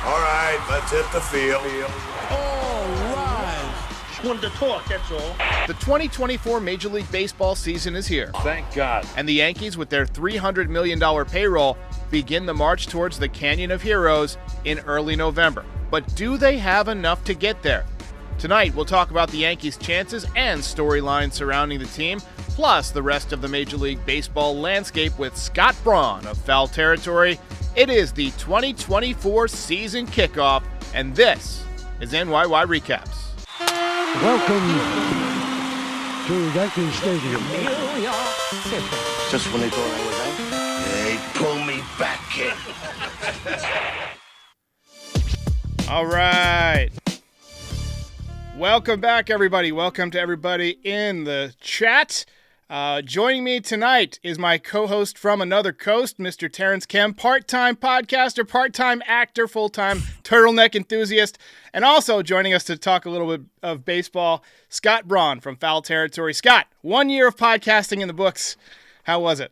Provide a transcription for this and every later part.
All right, let's hit the field. All right. Just wanted to talk, that's all. The 2024 Major League Baseball season is here. Thank God. And the Yankees, with their $300 million payroll, begin the march towards the Canyon of Heroes in early November. But do they have enough to get there? Tonight, we'll talk about the Yankees' chances and storylines surrounding the team, plus the rest of the Major League Baseball landscape with Scott Braun of Foul Territory. It is the 2024 season kickoff, and this is NYY Recaps. Welcome to Yankee Stadium. New York City. Just when they thought I was out, they pull me back in. All right. Welcome back, everybody. Welcome to everybody in the chat. Joining me tonight is my co-host from another coast, Mr. Terrence Kemp, part-time podcaster, part-time actor, full-time turtleneck enthusiast, and also joining us to talk a little bit of baseball, Scott Braun from Foul Territory. Scott, 1 year of podcasting in the books. How was it?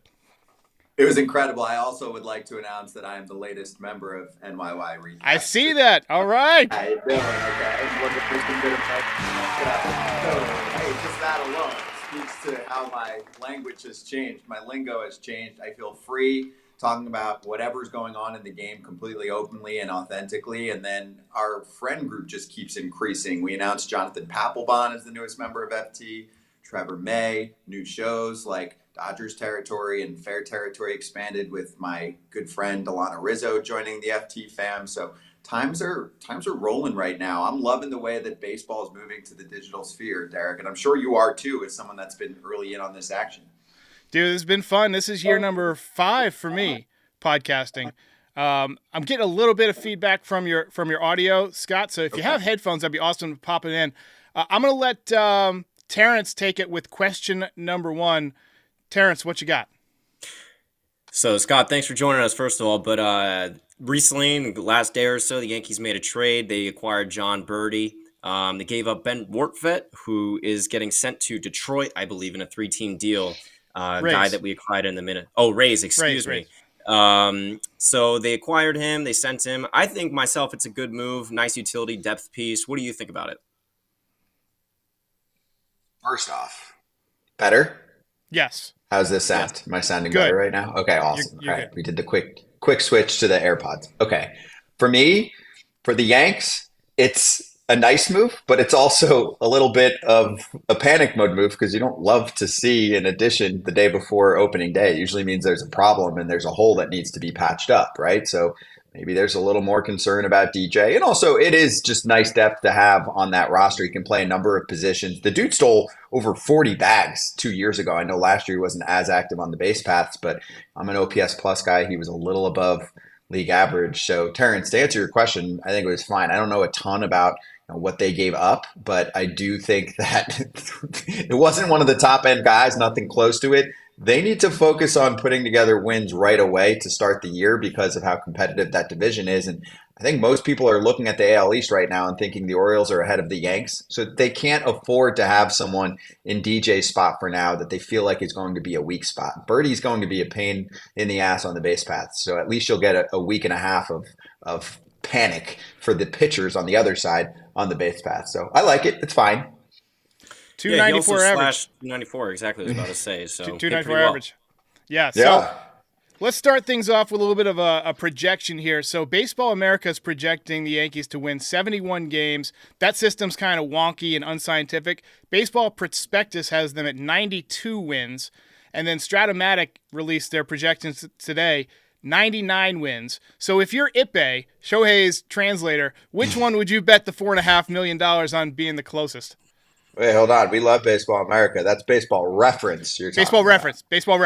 It was incredible. I also would like to announce that I am the latest member of NYY Recaps. I see that. All right. How you doing? Okay. Look at this good hey, just that alone speaks to how my language has changed. My lingo has changed. I feel free talking about whatever's going on in the game completely openly and authentically. And then our friend group just keeps increasing. We announced Jonathan Papelbon as the newest member of FT, Trevor May, new shows like Dodgers Territory and Fair Territory expanded with my good friend Delana Rizzo joining the FT fam. So times are rolling right now. I'm loving the way that baseball is moving to the digital sphere, Derek, and I'm sure you are too, as someone that's been early in on this action. Dude, it's been fun. This is year number 5 for me, podcasting. I'm getting a little bit of feedback from your audio, Scott. So if you have headphones, that'd be awesome to pop it in. I'm going to let Terrence take it with question number 1. Terrence, what you got? So, Scott, thanks for joining us, first of all. But recently, in the last day or so, the Yankees made a trade. They acquired Jon Berti. They gave up Ben Wortvet, who is getting sent to Detroit, I believe, in a 3-team deal. Guy that we acquired in the minute. Oh, Rays, excuse me. So they acquired him. They sent him. I think myself it's a good move. Nice utility depth piece. What do you think about it? First off, better? Yes. How's this sound? Yes. Am I sounding Good. better right now? Okay, awesome. You're All right, good. we did the quick switch to the AirPods. Okay. For me, for the Yanks, it's a nice move, but it's also a little bit of a panic mode move because you don't love to see an addition the day before opening day. It usually means there's a problem and there's a hole that needs to be patched up, right? So maybe there's a little more concern about DJ. And also, it is just nice depth to have on that roster. He can play a number of positions. The dude stole over 40 bags 2 years ago. I know last year he wasn't as active on the base paths, but I'm an OPS plus guy. He was a little above league average. So, Terrence, to answer your question, I think it was fine. I don't know a ton about what they gave up, but I do think that it wasn't one of the top end guys, nothing close to it. They need to focus on putting together wins right away to start the year because of how competitive that division is. And I think most people are looking at the AL East right now and thinking the Orioles are ahead of the Yanks. So they can't afford to have someone in DJ's spot for now that they feel like is going to be a weak spot. Berti's going to be a pain in the ass on the base paths. So at least you'll get a week and a half of panic for the pitchers on the other side on the base path. So I like it. It's fine. 294 average. 294, exactly what I was about to say. So 294 average. Yeah. So let's start things off with a little bit of a projection here. So Baseball America is projecting the Yankees to win 71 games. That system's kind of wonky and unscientific. Baseball Prospectus has them at 92 wins. And then Stratomatic released their projections today, 99 wins. So if you're Ippei, Shohei's translator, which one would you bet the $4.5 million on being the closest? Wait, hold on. We love Baseball America. That's Baseball Reference. Baseball Reference. Baseball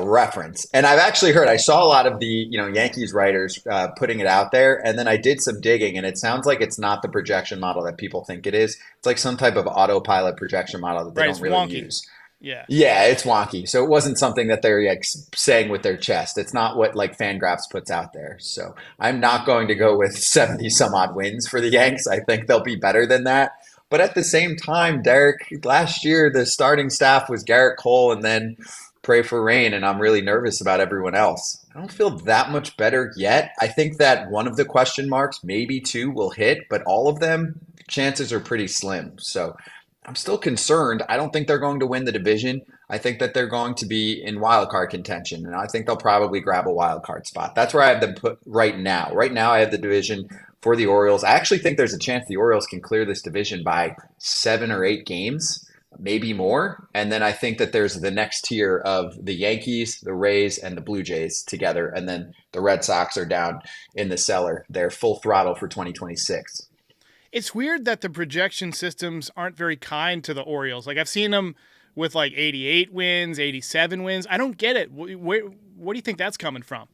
Reference. And I've actually heard, I saw a lot of the Yankees writers putting it out there, and then I did some digging, and it sounds like it's not the projection model that people think it is. It's like some type of autopilot projection model that they don't really wonky. use. Yeah, it's wonky. So it wasn't something that they're like saying with their chest. It's not what like Fangraphs puts out there. So I'm not going to go with 70 some odd wins for the Yanks. I think they'll be better than that. But at the same time, Derek, last year the starting staff was Gerrit Cole and then pray for rain, and I'm really nervous about everyone else. I don't feel that much better yet. I think that one of the question marks, maybe two, will hit, but all of them, chances are pretty slim. So I'm still concerned. I don't think they're going to win the division. I think that they're going to be in wild card contention, and I think they'll probably grab a wild card spot. That's where I have them put right now. Right now, I have the division for the Orioles. I actually think there's a chance the Orioles can clear this division by 7 or 8 games, maybe more. And then I think that there's the next tier of the Yankees, the Rays, and the Blue Jays together. And then the Red Sox are down in the cellar. They're full throttle for 2026. It's weird that the projection systems aren't very kind to the Orioles. Like, I've seen them with like 88 wins, 87 wins. I don't get it. What do you think that's coming from?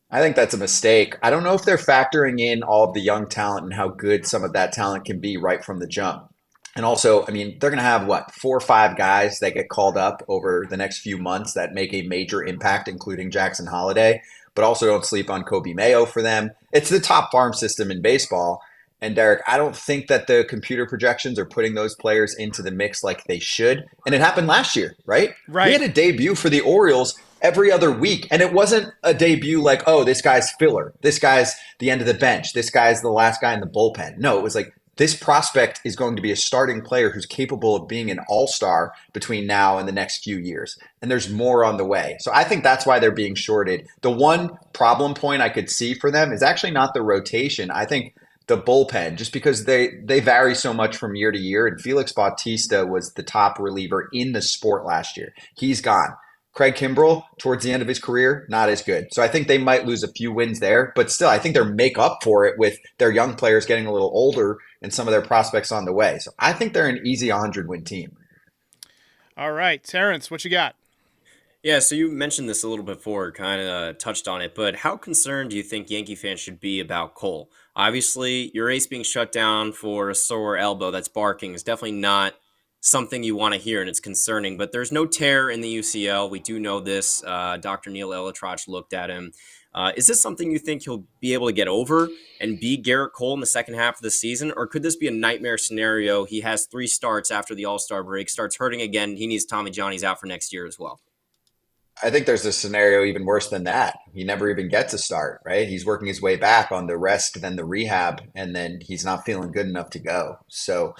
I think that's a mistake. I don't know if they're factoring in all of the young talent and how good some of that talent can be right from the jump. And also, I mean, they're going to have, 4 or 5 guys that get called up over the next few months that make a major impact, including Jackson Holliday. But also don't sleep on Kobe Mayo for them. It's the top farm system in baseball. And Derek, I don't think that the computer projections are putting those players into the mix like they should. And it happened last year, right? Right. We had a debut for the Orioles every other week. And it wasn't a debut like, oh, this guy's filler. This guy's the end of the bench. This guy's the last guy in the bullpen. No, it was like, this prospect is going to be a starting player who's capable of being an all-star between now and the next few years. And there's more on the way. So I think that's why they're being shorted. The one problem point I could see for them is actually not the rotation. I think the bullpen, just because they vary so much from year to year. And Felix Bautista was the top reliever in the sport last year. He's gone. Craig Kimbrell, towards the end of his career, not as good. So I think they might lose a few wins there, but still, I think they'll make up for it with their young players getting a little older and some of their prospects on the way. So I think they're an easy 100-win team. All right, Terrence, what you got? Yeah, so you mentioned this a little before, kind of touched on it, but how concerned do you think Yankee fans should be about Cole? Obviously, your ace being shut down for a sore elbow that's barking is definitely not something you want to hear, and it's concerning. But there's no tear in the UCL. We do know this. Dr. Neil Elitroch looked at him. Is this something you think he'll be able to get over and beat Gerrit Cole in the second half of the season? Or could this be a nightmare scenario? He has 3 starts after the All-Star break, starts hurting again. He needs Tommy John. He's out for next year as well. I think there's a scenario even worse than that. He never even gets a start, right? He's working his way back on the rest, then the rehab, and then he's not feeling good enough to go. So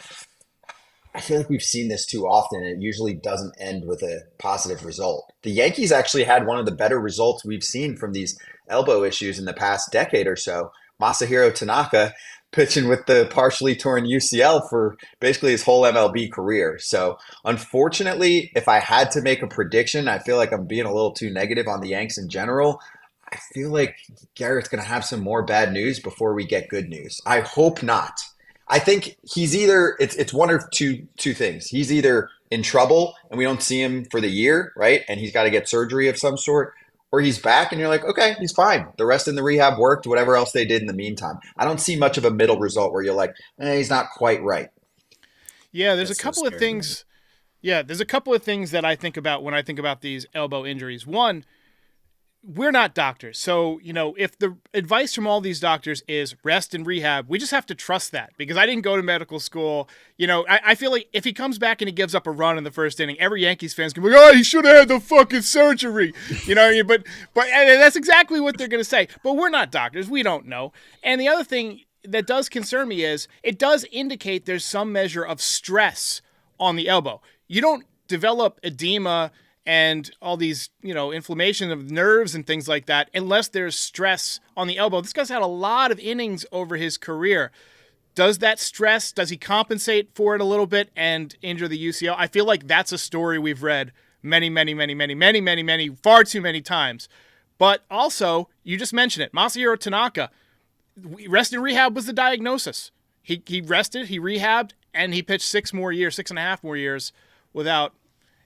I feel like we've seen this too often, and it usually doesn't end with a positive result. The Yankees actually had one of the better results we've seen from these elbow issues in the past decade or so. Masahiro Tanaka pitching with the partially torn UCL for basically his whole MLB career. So unfortunately, if I had to make a prediction, I feel like I'm being a little too negative on the Yanks in general. I feel like Gerrit's going to have some more bad news before we get good news. I hope not. I think he's either it's one or two things. He's either in trouble and we don't see him for the year, right? And he's got to get surgery of some sort, or he's back and you're like, okay, he's fine. The rest in the rehab worked, whatever else they did in the meantime. I don't see much of a middle result where you're like, he's not quite right. Yeah, there's a couple of things. Yeah, there's a couple of things that I think about when I think about these elbow injuries. One, we're not doctors. So, if the advice from all these doctors is rest and rehab, we just have to trust that because I didn't go to medical school. I feel like if he comes back and he gives up a run in the first inning, every Yankees fan's going to be like, oh, he should have had the fucking surgery. But and that's exactly what they're going to say. But we're not doctors. We don't know. And the other thing that does concern me is it does indicate there's some measure of stress on the elbow. You don't develop edema and all these, inflammation of nerves and things like that, unless there's stress on the elbow. This guy's had a lot of innings over his career. Does that stress, does he compensate for it a little bit and injure the UCL? I feel like that's a story we've read many, far too many times. But also, you just mentioned it, Masahiro Tanaka, rest and rehab was the diagnosis. He rested, he rehabbed, and he pitched 6.5 more years without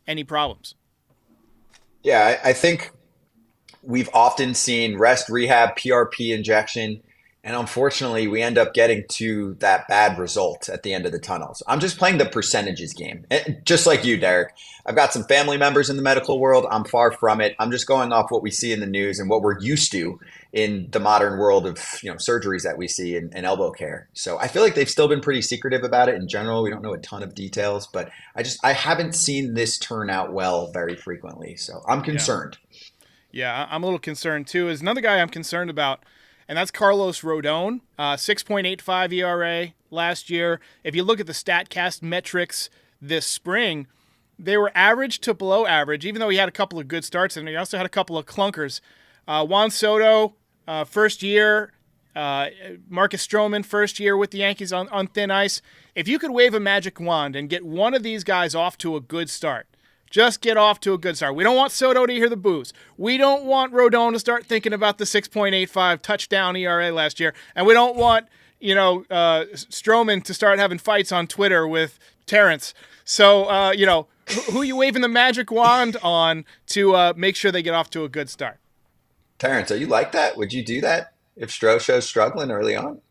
any problems. Yeah, I think we've often seen rest, rehab, PRP injection, and unfortunately we end up getting to that bad result at the end of the tunnel. So I'm just playing the percentages game, just like you, Derek. I've got some family members in the medical world. I'm far from it. I'm just going off what we see in the news and what we're used to in the modern world of surgeries that we see in elbow care. So I feel like they've still been pretty secretive about it in general. We don't know a ton of details, but I haven't seen this turn out well very frequently. So I'm concerned. Yeah, I'm a little concerned too. There's another guy I'm concerned about, and that's Carlos Rodon. 6.85 ERA last year. If you look at the StatCast metrics this spring, they were average to below average, even though he had a couple of good starts, and he also had a couple of clunkers. Juan Soto, first year. Marcus Stroman, first year with the Yankees on thin ice. If you could wave a magic wand and get one of these guys off to a good start, just get off to a good start. We don't want Soto to hear the boos. We don't want Rodon to start thinking about the 6.85 touchdown ERA last year. And we don't want, Stroman to start having fights on Twitter with Terrence. So, who are you waving the magic wand on to make sure they get off to a good start? Terrence, are you like that? Would you do that if Stroshow's struggling early on?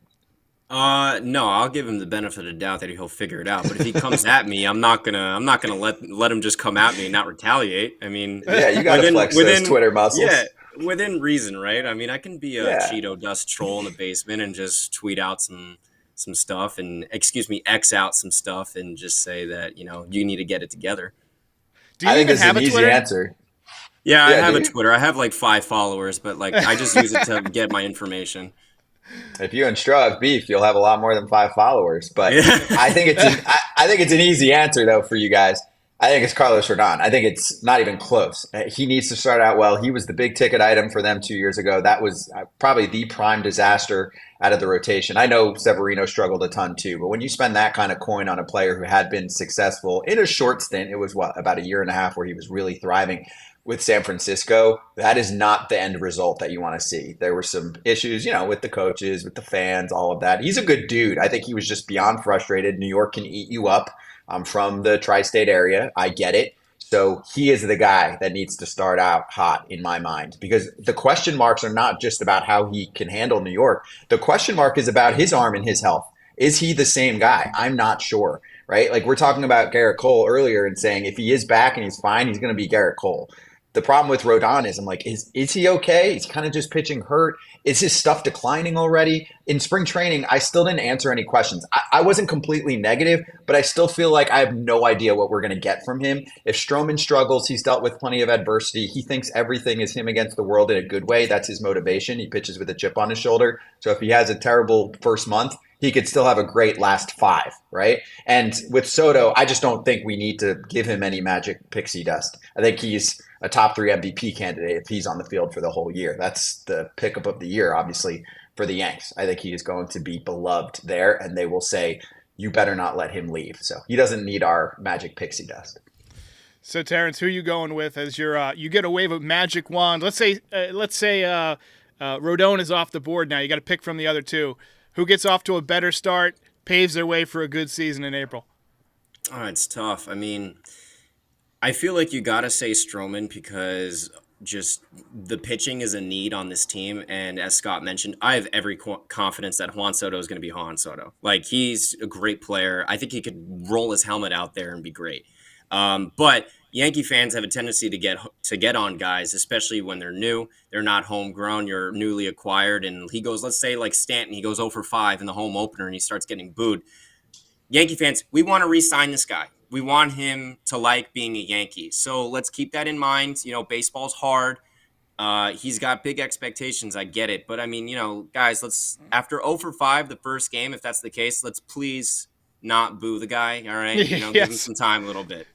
No, I'll give him the benefit of the doubt that he'll figure it out. But if he comes at me, I'm not gonna let him just come at me and not retaliate. I mean, yeah, you gotta flex those Twitter muscles. Yeah, within reason, right? I mean, I can be a Cheeto dust troll in the basement and just tweet out some stuff and X out some stuff and just say that you need to get it together. Do you even have a easy Twitter? Answer. Yeah, I have a Twitter. I have like 5 followers, but I just use it to get my information. If you and Stro have beef, you'll have a lot more than 5 followers. But I think it's an easy answer though for you guys. I think it's Carlos Rodon. I think it's not even close. He needs to start out well. He was the big ticket item for them 2 years ago. That was probably the prime disaster out of the rotation. I know Severino struggled a ton too, but when you spend that kind of coin on a player who had been successful in a short stint, it was about a year and a half where he was really thriving with San Francisco, that is not the end result that you want to see. There were some issues, with the coaches, with the fans, all of that. He's a good dude. I think he was just beyond frustrated. New York can eat you up. I'm from the tri-state area. I get it. So he is the guy that needs to start out hot in my mind, because the question marks are not just about how he can handle New York. The question mark is about his arm and his health. Is he the same guy? I'm not sure, right? Like we're talking about Gerrit Cole earlier and saying if he is back and he's fine, he's going to be Gerrit Cole. The problem with Rodon is I'm like, is he okay? He's kind of just pitching hurt. Is his stuff declining already? In spring training, I still didn't answer any questions. I wasn't completely negative, but I still feel like I have no idea what we're going to get from him. If Stroman struggles, he's dealt with plenty of adversity. He thinks everything is him against the world in a good way. That's his motivation. He pitches with a chip on his shoulder. So if he has a terrible first month, he could still have a great last 5, right? And with Soto, I just don't think we need to give him any magic pixie dust. I think he's a top 3 MVP candidate if he's on the field for the whole year. That's the pickup of the year, obviously, for the Yanks. I think he is going to be beloved there, and they will say, you better not let him leave. So he doesn't need our magic pixie dust. So, Terrence, who are you going with as your you get a wave of magic wand? Let's say Rodon is off the board now. You got to pick from the other 2. Who gets off to a better start, paves their way for a good season in April? Oh, it's tough. I mean, I feel like you got to say Stroman because just the pitching is a need on this team. And as Scott mentioned, I have every confidence that Juan Soto is going to be Juan Soto. Like, he's a great player. I think he could roll his helmet out there and be great. But Yankee fans have a tendency to get on guys, especially when they're new. They're not homegrown. You're newly acquired. And he goes, let's say like Stanton, he goes 0 for 5 in the home opener and he starts getting booed. Yankee fans, we want to re-sign this guy. We want him to like being a Yankee. So let's keep that in mind. Baseball's hard. He's got big expectations. I get it. But I mean, guys, let's, after 0 for 5, the first game, if that's the case, let's please not boo the guy. All right. Yes. Give him some time a little bit.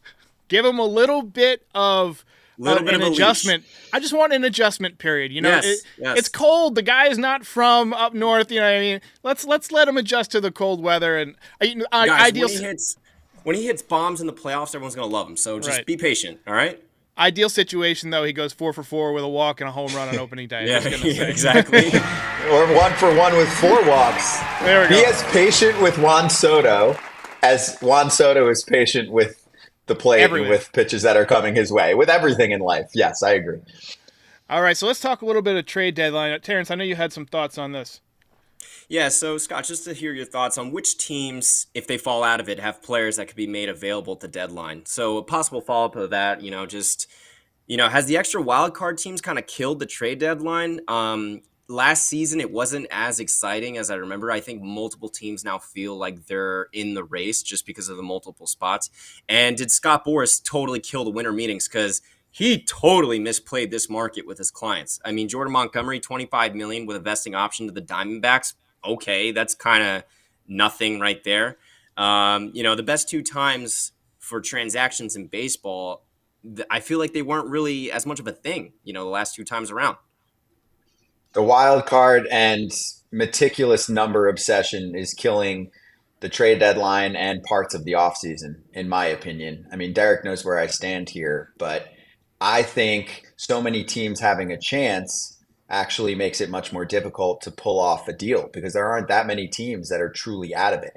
Give him a little bit of an adjustment. I just want an adjustment period. Yes. It's cold. The guy is not from up north. You know what I mean? Let's let him adjust to the cold weather. And guys, ideal. When he hits bombs in the playoffs, everyone's gonna love him. So just be patient. All right. Ideal situation though, he goes 4 for 4 with a walk and a home run on opening day. Yeah, exactly. Or 1 for 1 with 4 walks. There we go. He is patient with Juan Soto, as Juan Soto is patient with the plate and with pitches that are coming his way, with everything in life. Yes, I agree. All right, so let's talk a little bit of trade deadline. Terrence, I know you had some thoughts on this. Yeah, so Scott, just to hear your thoughts on which teams, if they fall out of it, have players that could be made available at the deadline. So a possible follow-up of that, has the extra wild card teams kind of killed the trade deadline? Last season, it wasn't as exciting as I remember. I think multiple teams now feel like they're in the race just because of the multiple spots. And did Scott Boras totally kill the winter meetings? Because he totally misplayed this market with his clients. I mean, Jordan Montgomery, $25 million with a vesting option to the Diamondbacks. Okay, that's kind of nothing right there. The best 2 times for transactions in baseball, I feel like they weren't really as much of a thing, the last 2 times around. The wild card and meticulous number obsession is killing the trade deadline and parts of the offseason, in my opinion. I mean, Derek knows where I stand here, but I think so many teams having a chance actually makes it much more difficult to pull off a deal because there aren't that many teams that are truly out of it.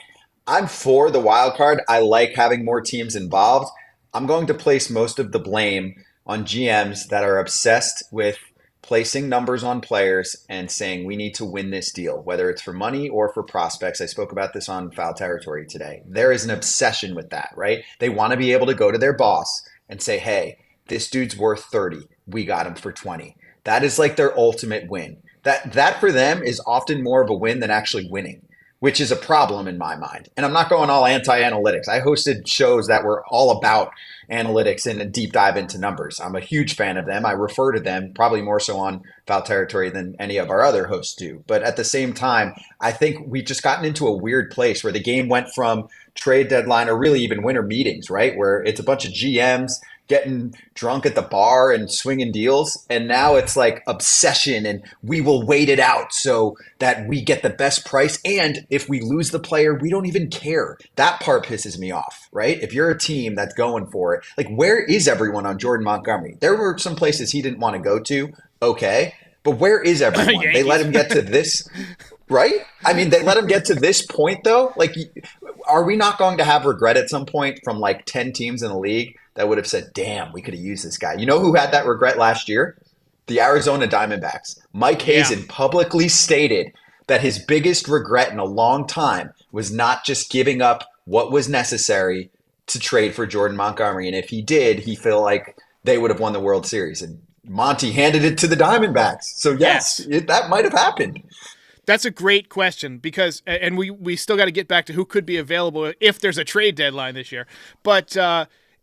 I'm for the wild card. I like having more teams involved. I'm going to place most of the blame on GMs that are obsessed with placing numbers on players and saying we need to win this deal, whether it's for money or for prospects. I spoke about this on Foul Territory today. There is an obsession with that, right? They want to be able to go to their boss and say, hey, this dude's worth 30. We got him for 20. That is like their ultimate win. That for them is often more of a win than actually winning, which is a problem in my mind. And I'm not going all anti-analytics. I hosted shows that were all about analytics and a deep dive into numbers. I'm a huge fan of them. I refer to them probably more so on Foul Territory than any of our other hosts do. But at the same time, I think we've just gotten into a weird place where the game went from trade deadline or really even winter meetings, right? Where it's a bunch of GMs getting drunk at the bar and swinging deals. And now it's like obsession and we will wait it out so that we get the best price. And if we lose the player, we don't even care. That part pisses me off, right? If you're a team that's going for it, like where is everyone on Jordan Montgomery? There were some places he didn't want to go to. Okay. But where is everyone? They let him get to this, right? I mean, they let him get to this point though. Like, are we not going to have regret at some point from like 10 teams in the league that would have said, damn, we could have used this guy? You know who had that regret last year? The Arizona Diamondbacks. Mike Hazen publicly stated that his biggest regret in a long time was not just giving up what was necessary to trade for Jordan Montgomery. And if he did, he felt like they would have won the World Series. And Monty handed it to the Diamondbacks. So yes. That might have happened. That's a great question because, and we still got to get back to who could be available if there's a trade deadline this year. But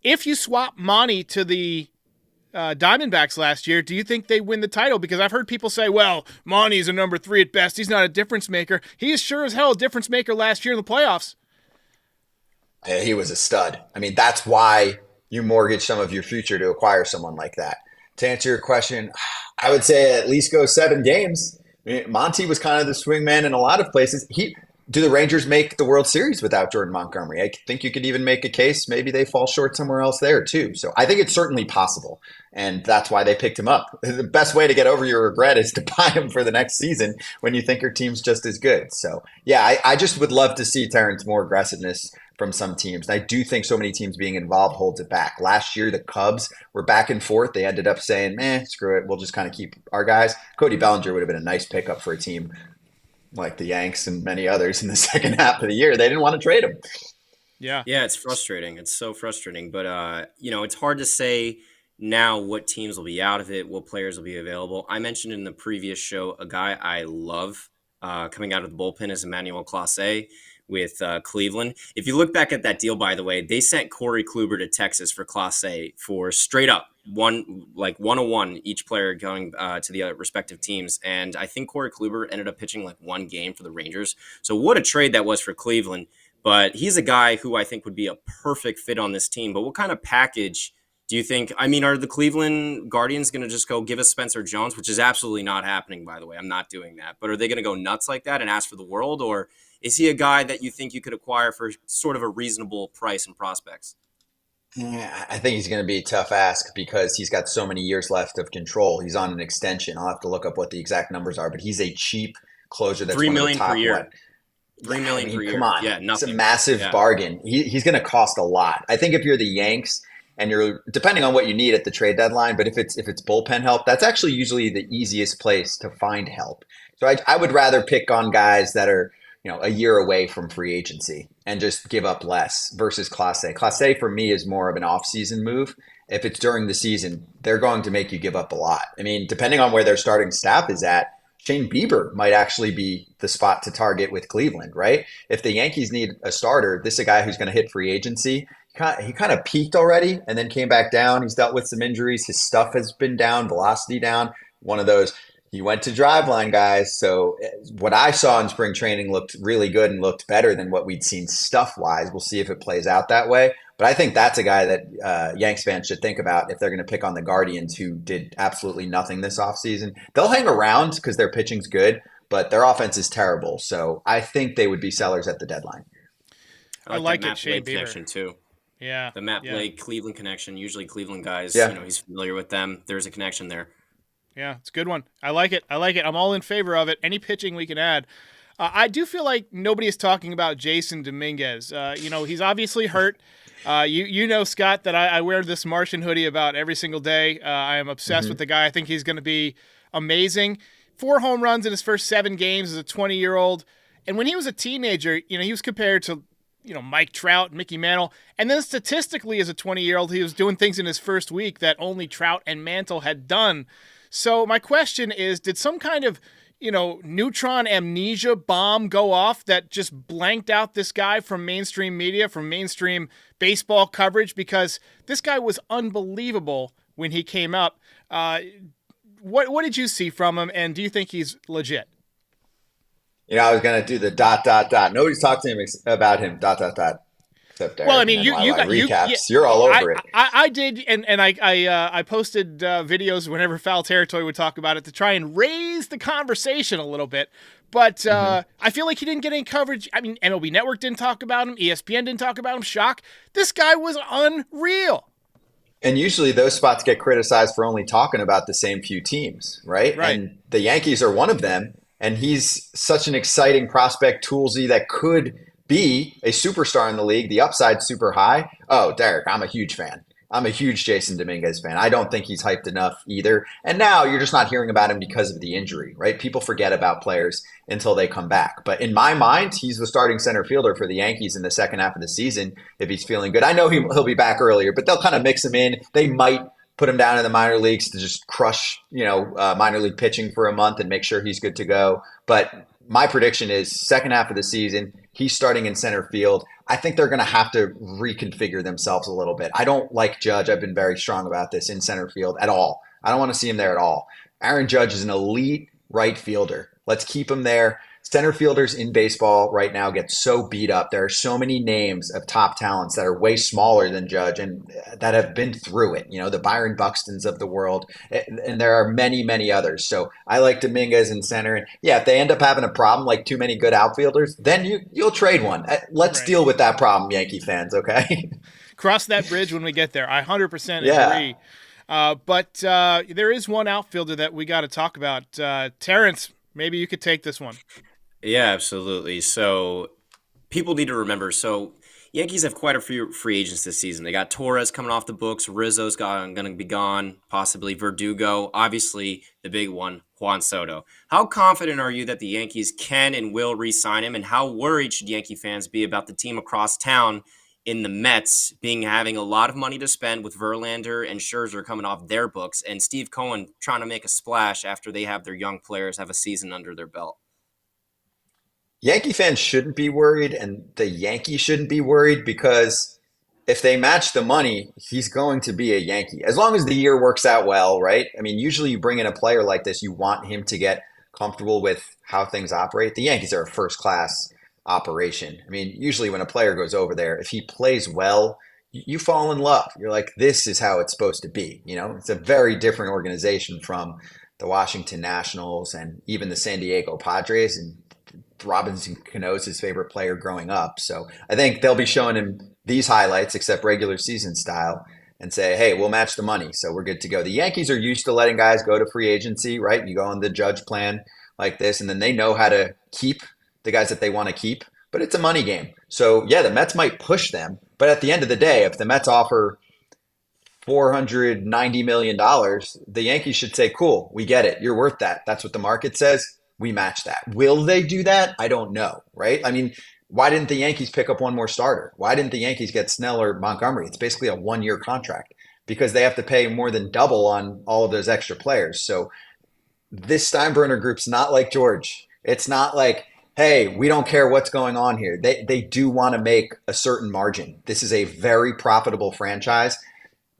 if you swap Monty to the Diamondbacks last year, do you think they win the title? Because I've heard people say, well, Monty's a number 3 at best. He's not a difference maker. He is sure as hell a difference maker last year in the playoffs. Yeah, he was a stud. I mean, that's why you mortgage some of your future to acquire someone like that. To answer your question, I would say at least go 7 games. I mean, Monty was kind of the swingman in a lot of places. Do the Rangers make the World Series without Jordan Montgomery? I think you could even make a case maybe they fall short somewhere else there too. So I think it's certainly possible, and that's why they picked him up. The best way to get over your regret is to buy him for the next season when you think your team's just as good. So yeah, I just would love to see Terrence more aggressiveness from some teams. And I do think so many teams being involved holds it back. Last year, the Cubs were back and forth. They ended up saying, screw it. We'll just kind of keep our guys. Cody Bellinger would have been a nice pickup for a team like the Yanks and many others in the second half of the year. They didn't want to trade him. Yeah, it's frustrating. It's so frustrating. But, it's hard to say now what teams will be out of it, what players will be available. I mentioned in the previous show a guy I love coming out of the bullpen is Emmanuel Clase with Cleveland. If you look back at that deal, by the way, they sent Corey Kluber to Texas for Clase for straight up 101 each player going to the respective teams. And I think Corey Kluber ended up pitching like 1 game for the Rangers. So what a trade that was for Cleveland. But he's a guy who I think would be a perfect fit on this team. But what kind of package do you think? I mean, are the Cleveland Guardians going to just go give us Spencer Jones, which is absolutely not happening, by the way. I'm not doing that. But are they going to go nuts like that and ask for the world? Or is he a guy that you think you could acquire for sort of a reasonable price and prospects? Yeah, I think he's going to be a tough ask because he's got so many years left of control. He's on an extension. I'll have to look up what the exact numbers are, but he's a cheap closer. That's $3 one of million the top per year. one. $3 million per year. Come on. Yeah, nothing. It's a massive bargain. He's going to cost a lot. I think if you're the Yanks and you're depending on what you need at the trade deadline, but if it's bullpen help, that's actually usually the easiest place to find help. So I would rather pick on guys that are a year away from free agency and just give up less versus Clase. Clase for me is more of an off-season move. If it's during the season, they're going to make you give up a lot. I mean, depending on where their starting staff is at, Shane Bieber might actually be the spot to target with Cleveland, right? If the Yankees need a starter, this is a guy who's going to hit free agency. he kind of peaked already and then came back down. He's dealt with some injuries. His stuff has been down, velocity down. One of those, he went to driveline, guys. So what I saw in spring training looked really good and looked better than what we'd seen stuff-wise. We'll see if it plays out that way. But I think that's a guy that Yanks fans should think about if they're going to pick on the Guardians, who did absolutely nothing this offseason. They'll hang around because their pitching's good, but their offense is terrible. So I think they would be sellers at the deadline. I like that it, Matt Shea Blake Beaver. connection too. Yeah. The Matt Blake Cleveland connection. Usually Cleveland guys, he's familiar with them. There's a connection there. Yeah, it's a good one. I like it. I'm all in favor of it. Any pitching we can add. I do feel like nobody is talking about Jason Dominguez. He's obviously hurt. You know, Scott, that I wear this Martian hoodie about every single day. I am obsessed with the guy. I think he's going to be amazing. 4 home runs in his first 7 games as a 20-year-old. And when he was a teenager, he was compared to, Mike Trout, Mickey Mantle. And then statistically as a 20-year-old, he was doing things in his first week that only Trout and Mantle had done. So my question is, did some kind of, neutron amnesia bomb go off that just blanked out this guy from mainstream media, from mainstream baseball coverage? Because this guy was unbelievable when he came up. What did you see from him, and do you think he's legit? I was going to do the ... Nobody's talked to him about him ... Except Derek. Well, I mean, you got recaps. You're all over it. I did, and I posted videos whenever Foul Territory would talk about it to try and raise the conversation a little bit. But I feel like he didn't get any coverage. I mean, MLB Network didn't talk about him. ESPN didn't talk about him. Shock. This guy was unreal. And usually those spots get criticized for only talking about the same few teams, right? And the Yankees are one of them. And he's such an exciting prospect, toolsy, that could be a superstar in the league. The upside's super high. Oh, Derek, I'm a huge fan. I'm a huge Jason Dominguez fan. I don't think he's hyped enough either. And now you're just not hearing about him because of the injury, right? People forget about players until they come back. But in my mind, he's the starting center fielder for the Yankees in the second half of the season if he's feeling good. I know he'll be back earlier, but they'll kind of mix him in. They might put him down in the minor leagues to just crush, minor league pitching for a month and make sure he's good to go. But my prediction is second half of the season, he's starting in center field. I think they're going to have to reconfigure themselves a little bit. I don't like Judge. I've been very strong about this in center field at all. I don't want to see him there at all. Aaron Judge is an elite right fielder. Let's keep him there. Center fielders in baseball right now get so beat up. There are so many names of top talents that are way smaller than Judge and that have been through it. The Byron Buxtons of the world. And there are many, many others. So I like Dominguez in center. And yeah, if they end up having a problem like too many good outfielders, then you'll trade one. Let's deal with that problem, Yankee fans, okay? Cross that bridge when we get there. I 100% agree. But there is one outfielder that we got to talk about. Terrence, maybe you could take this one. Yeah, absolutely. So people need to remember. So Yankees have quite a few free agents this season. They got Torres coming off the books. Rizzo's going to be gone. Possibly Verdugo. Obviously, the big one, Juan Soto. How confident are you that the Yankees can and will re-sign him? And how worried should Yankee fans be about the team across town in the Mets having a lot of money to spend with Verlander and Scherzer coming off their books, and Steve Cohen trying to make a splash after they have their young players have a season under their belt? Yankee fans shouldn't be worried, and the Yankees shouldn't be worried, because if they match the money, he's going to be a Yankee. As long as the year works out well, right? I mean, usually you bring in a player like this, you want him to get comfortable with how things operate. The Yankees are a first-class operation. I mean, usually when a player goes over there, if he plays well, you fall in love. You're like, this is how it's supposed to be. It's a very different organization from the Washington Nationals and even the San Diego Padres, and Robinson Cano's his favorite player growing up. So I think they'll be showing him these highlights, except regular season style, and say, hey, we'll match the money, so we're good to go. The Yankees are used to letting guys go to free agency, right? You go on the Judge plan like this, and then they know how to keep the guys that they want to keep, but it's a money game. So yeah, the Mets might push them, but at the end of the day, if the Mets offer $490 million, the Yankees should say, cool, we get it. You're worth that. That's what the market says. We match that. Will they do that? I don't know, right? I mean, why didn't the Yankees pick up one more starter? Why didn't the Yankees get Snell or Montgomery? It's basically a one-year contract because they have to pay more than double on all of those extra players. So this Steinbrenner group's not like George. It's not like hey, we don't care what's going on here. They do want to make a certain margin. This is a very profitable franchise.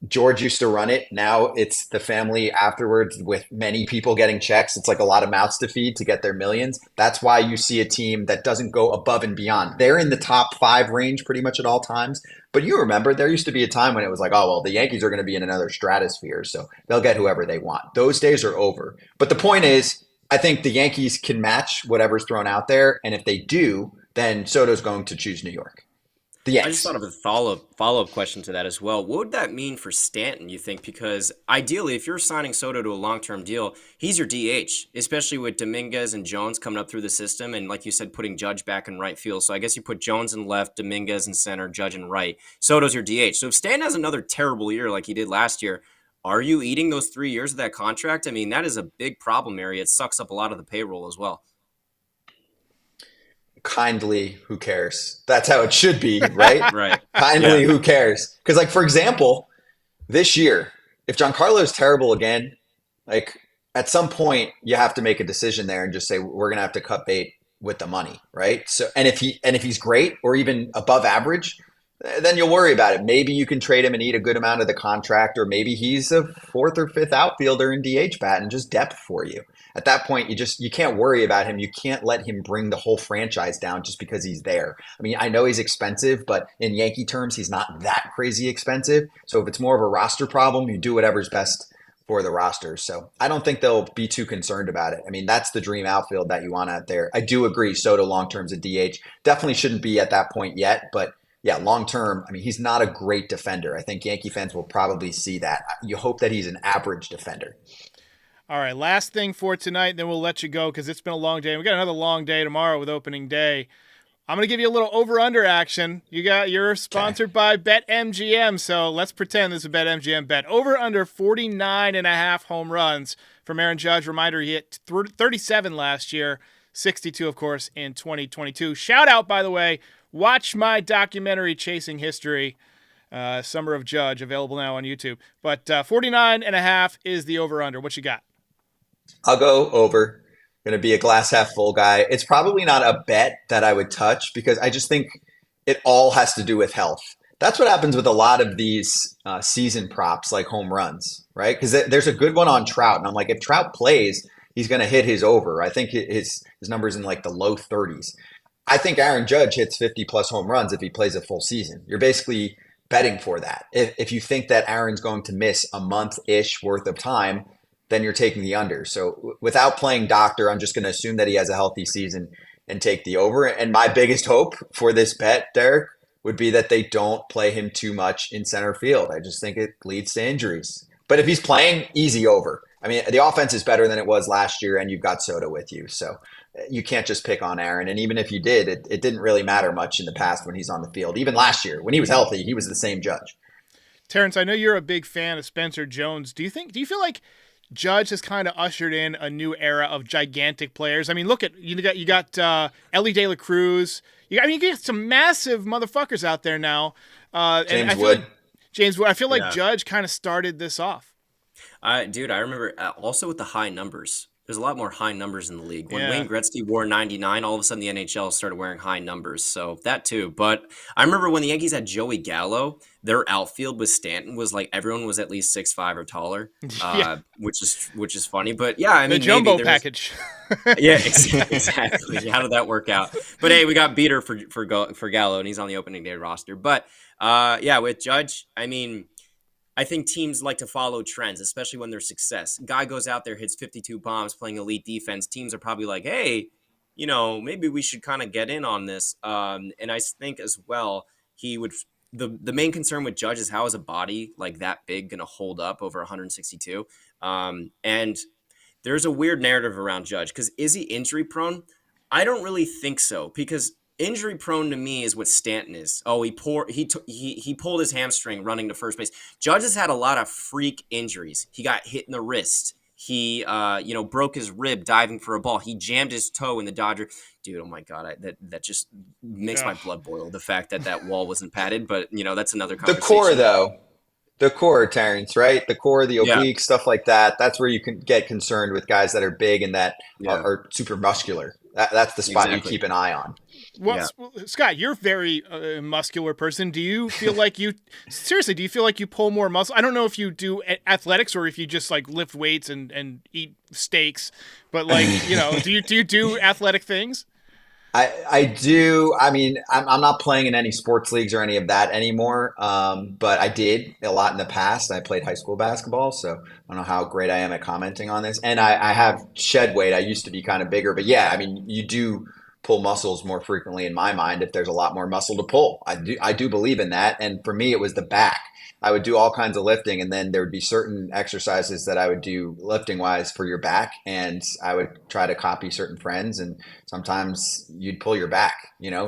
George used to run it. Now it's the family afterwards with many people getting checks. It's like a lot of mouths to feed to get their millions. That's why you see a team that doesn't go above and beyond. They're in the top 5 range pretty much at all times. But you remember there used to be a time when it was like, oh, well, the Yankees are going to be in another stratosphere, so they'll get whoever they want. Those days are over. But the point is, I think the Yankees can match whatever's thrown out there. And if they do, then Soto's going to choose New York. I just thought of a follow-up question to that as well. What would that mean for Stanton, you think? Because ideally, if you're signing Soto to a long-term deal, he's your DH, especially with Dominguez and Jones coming up through the system. And like you said, putting Judge back in right field. So I guess you put Jones in left, Dominguez in center, Judge in right. Soto's your DH. So if Stanton has another terrible year like he did last year, are you eating those 3 years of that contract? I mean, that is a big problem area. It sucks up a lot of the payroll as well. Kindly, who cares? That's how it should be, right? Right. Kindly, who cares? Because, like, for example, this year, if Giancarlo is terrible again, like, at some point you have to make a decision there and just say we're going to have to cut bait with the money, right? So, and if he's great or even above average, then you'll worry about it. Maybe you can trade him and eat a good amount of the contract, or maybe he's a 4th or 5th outfielder in DH bat and just depth for you. At that point, you can't worry about him. You can't let him bring the whole franchise down just because he's there. I mean, I know he's expensive, but in Yankee terms, he's not that crazy expensive. So if it's more of a roster problem, you do whatever's best for the roster. So I don't think they'll be too concerned about it. I mean, that's the dream outfield that you want out there. I do agree Soto long-term's a DH. Definitely shouldn't be at that point yet, but yeah, long-term, I mean, he's not a great defender. I think Yankee fans will probably see that. You hope that he's an average defender. All right, last thing for tonight, then we'll let you go because it's been a long day. We got another long day tomorrow with opening day. I'm going to give you a little over-under action. You're sponsored by BetMGM, so let's pretend this is a BetMGM bet. Over-under 49.5 home runs from Aaron Judge. Reminder, he hit 37 last year, 62, of course, in 2022. Shout out, by the way, watch my documentary, Chasing History, Summer of Judge, available now on YouTube. But 49.5 is the over-under. What you got? I'll go over. Going to be a glass half full guy. It's probably not a bet that I would touch because I just think it all has to do with health. That's what happens with a lot of these season props like home runs, right? Because there's a good one on Trout. And I'm like, if Trout plays, he's going to hit his over. I think his number's in like the low 30s. I think Aaron Judge hits 50-plus home runs if he plays a full season. You're basically betting for that. If you think that Aaron's going to miss a month-ish worth of time, then you're taking the under. So without playing doctor, I'm just going to assume that he has a healthy season and take the over. And my biggest hope for this bet, Derek, would be that they don't play him too much in center field. I just think it leads to injuries. But if he's playing, easy over. I mean, the offense is better than it was last year, and you've got Soto with you. So you can't just pick on Aaron. And even if you did, it didn't really matter much in the past when he's on the field. Even last year, when he was healthy, he was the same Judge. Terrence, I know you're a big fan of Spencer Jones. Do you feel like Judge has kind of ushered in a new era of gigantic players? I mean, look at you got Ellie De La Cruz. You get some massive motherfuckers out there now. James Wood. James Wood. I feel like Judge kind of started this off. Dude, I remember also with the high numbers. There's a lot more high numbers in the league. When Wayne Gretzky wore 99, all of a sudden the NHL started wearing high numbers. So that too. But I remember when the Yankees had Joey Gallo, their outfield with Stanton was like everyone was at least 6'5" or taller, which is funny. But yeah, I mean, the jumbo package. Yeah, exactly. How did that work out? But hey, we got Beater for Gallo, and he's on the opening day roster. But with Judge, I mean, I think teams like to follow trends, especially when there's success. Guy goes out there, hits 52 bombs, playing elite defense. Teams are probably like, hey, maybe we should kind of get in on this. And I think as well, he would. The main concern with Judge is how is a body like that big going to hold up over 162? And there's a weird narrative around Judge because is he injury prone? I don't really think so because injury prone to me is what Stanton is. Oh, he pulled his hamstring running to first base. Judge has had a lot of freak injuries. He got hit in the wrist. He broke his rib diving for a ball. He jammed his toe in the Dodger. Dude, oh my God, that just makes my blood boil. The fact that wall wasn't padded, but that's another conversation. The core though, the core, Terrence, right? The core, the oblique, stuff like that. That's where you can get concerned with guys that are big and that are super muscular. That's the spot Exactly. you keep an eye on. Well, Scott, you're a very muscular person. Do you feel like you pull more muscle? I don't know if you do athletics or if you just like lift weights and eat steaks, but like, do you do athletic things? I do. I mean, I'm not playing in any sports leagues or any of that anymore. But I did a lot in the past. I played high school basketball, so I don't know how great I am at commenting on this. And I have shed weight. I used to be kind of bigger, but yeah, I mean, you do pull muscles more frequently in my mind if there's a lot more muscle to pull. I do believe in that. And for me, it was the back. I would do all kinds of lifting, and then there would be certain exercises that I would do lifting wise for your back, and I would try to copy certain friends, and sometimes you'd pull your back,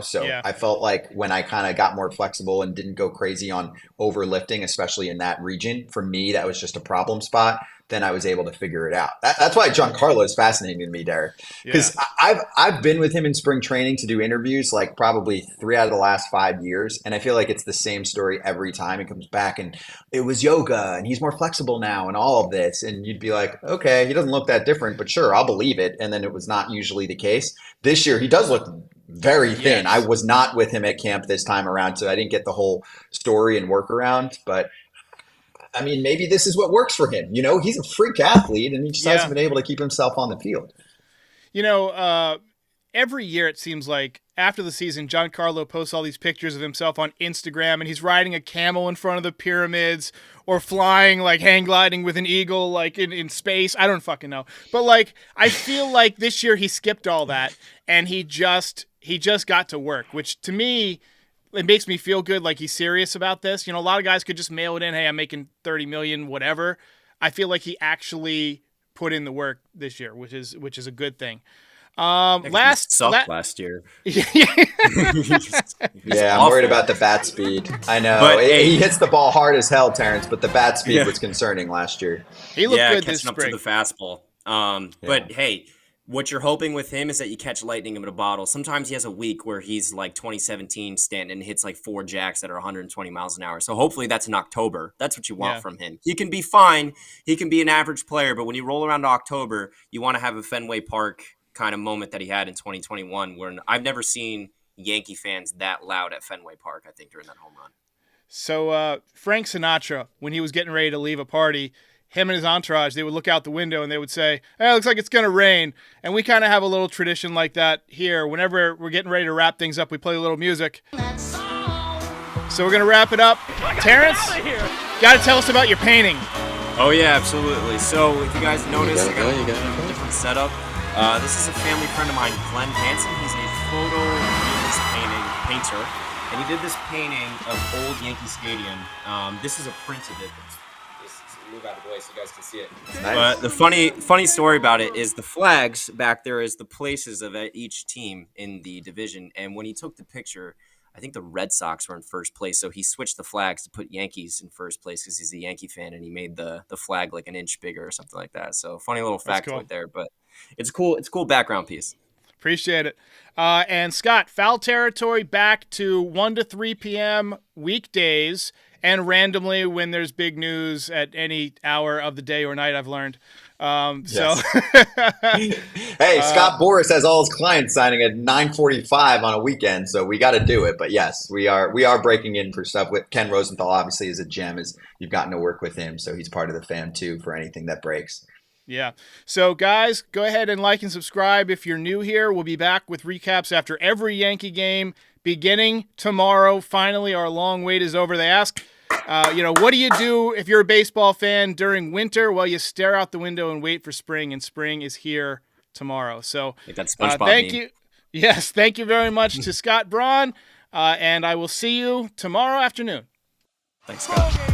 So Yeah. I felt like when I kind of got more flexible and didn't go crazy on overlifting, especially in that region, for me, that was just a problem spot. Then I was able to figure it out. That's why Giancarlo is fascinating to me, Derek, because I've been with him in spring training to do interviews like probably 3 out of the last 5 years, and I feel like it's the same story every time. He comes back and it was yoga, and he's more flexible now, and all of this, and you'd be like, okay, he doesn't look that different, but sure, I'll believe it. And then it was not usually the case. This year, he does look very thin. Yes. I was not with him at camp this time around, so I didn't get the whole story and workaround, but. I mean, maybe this is what works for him. He's a freak athlete, and he just hasn't been able to keep himself on the field. Every year it seems like after the season, Giancarlo posts all these pictures of himself on Instagram, and he's riding a camel in front of the pyramids or flying, like hang gliding with an eagle, like in space. I don't fucking know. But like, I feel like this year he skipped all that, and he just got to work, which to me, it makes me feel good, like he's serious about this. A lot of guys could just mail it in, hey, I'm making $30 million, whatever. I feel like he actually put in the work this year, which is a good thing. Last year. Yeah, I'm worried about the bat speed. I know. But, he hits the ball hard as hell, Terrence, but the bat speed was concerning last year. He looked good this catching up spring. to the fastball. But hey, what you're hoping with him is that you catch lightning in a bottle. Sometimes he has a week where he's like 2017 Stanton and hits like 4 jacks that are 120 miles an hour. So hopefully that's in October. That's what you want from him. He can be fine. He can be an average player, but when you roll around to October, you want to have a Fenway Park kind of moment that he had in 2021, where I've never seen Yankee fans that loud at Fenway Park, I think, during that home run. So Frank Sinatra, when he was getting ready to leave a party, him and his entourage, they would look out the window and they would say, hey, it looks like it's going to rain. And we kind of have a little tradition like that here. Whenever we're getting ready to wrap things up, we play a little music. So we're going to wrap it up. Terrence, got to tell us about your painting. Oh, yeah, absolutely. So if you guys noticed, I got a different setup. This is a family friend of mine, Glenn Hansen. He's a photorealist painter. And he did this painting of old Yankee Stadium. This is a print of it. Move out of the way so you guys can see it. Nice. But the funny story about it is the flags back there is the places of each team in the division. And when he took the picture, I think the Red Sox were in first place. So he switched the flags to put Yankees in first place because he's a Yankee fan, and he made the flag like an inch bigger or something like that. So funny little factoid there, but it's cool. It's a cool background piece. Appreciate it. And Scott, Foul Territory back to 1 to 3 p.m. weekdays, and randomly when there's big news at any hour of the day or night, I've learned. Hey, Scott Boras has all his clients signing at 9:45 on a weekend, so we got to do it. But yes, we are breaking in for stuff. With Ken Rosenthal, obviously, is a gem. As you've gotten to work with him, so he's part of the fam too for anything that breaks. Yeah. So, guys, go ahead and like and subscribe if you're new here. We'll be back with recaps after every Yankee game beginning tomorrow. Finally, our long wait is over. They ask, what do you do if you're a baseball fan during winter? Well, you stare out the window and wait for spring, and spring is here tomorrow. So, Like that SpongeBob thank meme. you. Yes, thank you very much to Scott Braun, and I will see you tomorrow afternoon. Thanks, Scott.